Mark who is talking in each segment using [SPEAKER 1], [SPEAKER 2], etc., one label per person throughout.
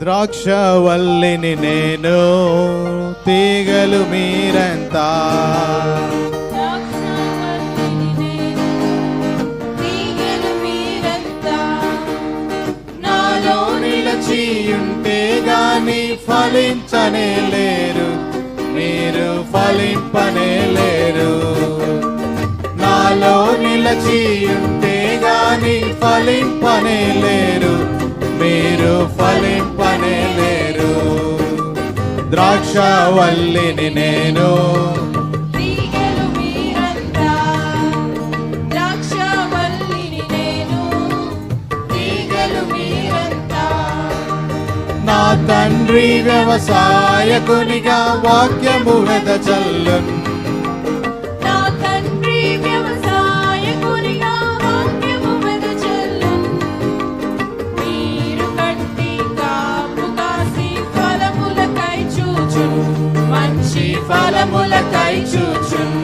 [SPEAKER 1] ద్రాక్షవల్లిని నేను, తీగలు మీరంతా. నాలో నిలచియుంటే గాని ఫలించనే లేరు, మీరు ఫలింపనే లేరు. నాలో నిలచియుంటే గాని ఫలింపనే లేరు, మీరు ఫలింపనే లేరు. ద్రాక్షవల్లిని నేను,
[SPEAKER 2] తీగలు మీరంతా. ద్రాక్షవల్లిని నేను, తీగలు మీరంతా.
[SPEAKER 1] నా తండ్రి వ్యవసాయకునిగా వాక్యము వెదజల్లున్.
[SPEAKER 2] నా తండ్రి వ్యవసాయకునిగా వాక్యము వెదజల్లున్. మీరు కట్టి కాపు కాసి ఫలములకై చూచున్, మంచి ఫలములకై చూచున్.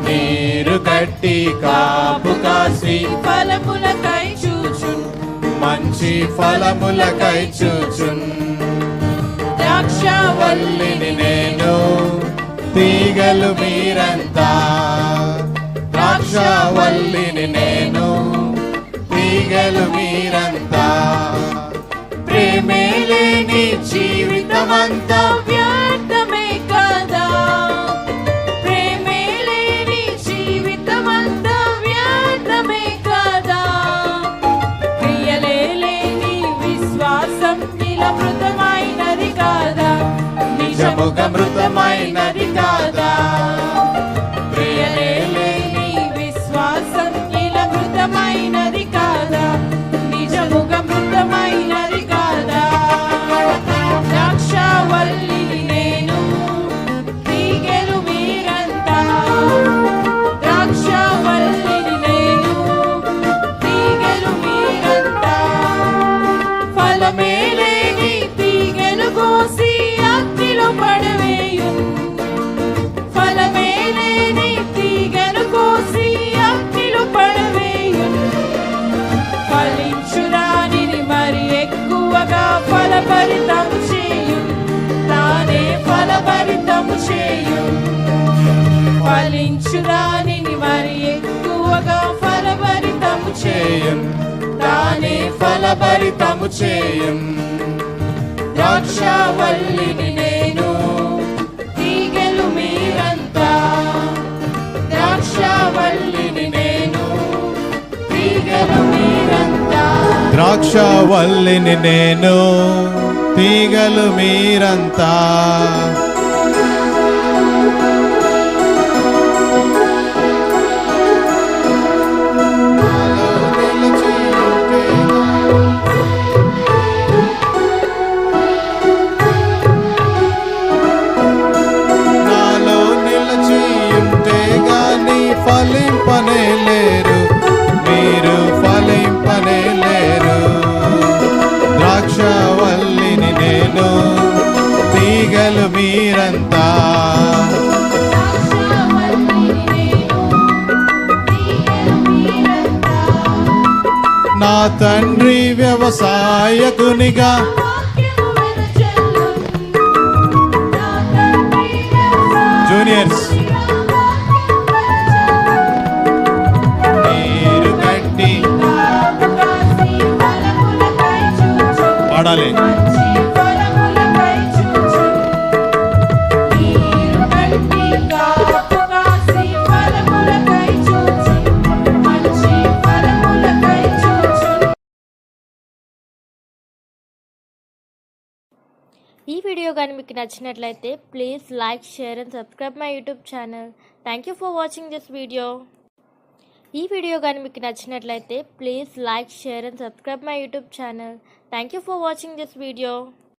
[SPEAKER 1] మీరు కట్టి కాపు కాసి
[SPEAKER 2] ఫలములకై చూచున్,
[SPEAKER 1] మంచి ఫలములకై చూచున్.
[SPEAKER 2] ద్రాక్షవల్లిని
[SPEAKER 1] నేను, తీగలు మీరంతా. ద్రాక్షవల్లిని నేను, తీగలు మీరంతా. ప్రేమే లేని జీవితమంతా
[SPEAKER 2] వ్యర్థమే కదా. ప్రేమే లేని జీవితమంతా వ్యర్థమే కదా. క్రియలే లేని విశ్వాసం నిలమృతమైనది కాదా.
[SPEAKER 1] నిజముగా మృతమైనది కాదా.
[SPEAKER 2] క్రియలే లేని విశ్వాసం నిలమృతమైనది కాదా. నిజముగా మృతమైనది కాదా. ద్రాక్షవల్లిని నేను, తీగలు మీరంతా. ద్రాక్షవల్లిని నేను, తీగలు మీరంతా. ఫలమే లేని తీగలు కోసి అగ్నిలో పడవేయున్. ఫలమే లేని తీగలు కోసి అగ్నిలో పడవేయున్. ఫలించుదానిని మరి ఎక్కువగా ఫలభరితము చేయున్, తానే ఫలభరితము చేయున్. ఫలించుదానిని మరి ఎక్కువగా ఫలభరితము చేయున్, తానే
[SPEAKER 1] ఫలభరితము చేయం.
[SPEAKER 2] ద్రాక్షవల్లిని నేను, తీగలు మీరంతా. ద్రాక్షవల్లిని నేను, తీగలు మీరంతా.
[SPEAKER 1] ద్రాక్షవల్లిని నేను, తీగలు మీరంతా. నాలో నిలచియుంటే గాని ఫలింపనే లేరు, మీరు ఫలింపనే లేరు. ద్రాక్షవల్లిని నేను, తీగలు మీరంతా.
[SPEAKER 2] ద్రాక్షవల్లిని నేను, తీగలు మీరంతా.
[SPEAKER 1] నా తండ్రి వ్యవసాయకునిగా
[SPEAKER 2] వాక్యము వెదజల్లున్. నా తండ్రి వ్యవసాయకునిగా
[SPEAKER 1] జూనియర్స్ మీరు కట్టి
[SPEAKER 2] కాపు కాసి ఫలములకై చూచున్,
[SPEAKER 1] పాడాలి.
[SPEAKER 2] మంచి ఫలములకై చూచున్. మీరు కట్టి కాపు కాసి ఫలములకై చూచున్, మంచి ఫలములకై చూచున్.
[SPEAKER 3] ఈ వీడియో కానీ మీకు నచ్చినట్లయితే please like, share and subscribe my YouTube channel. Thank you for watching this video. ఈ వీడియో కానీ మీకు నచ్చినట్లయితే please like, share and subscribe my YouTube channel. Thank you for watching this video.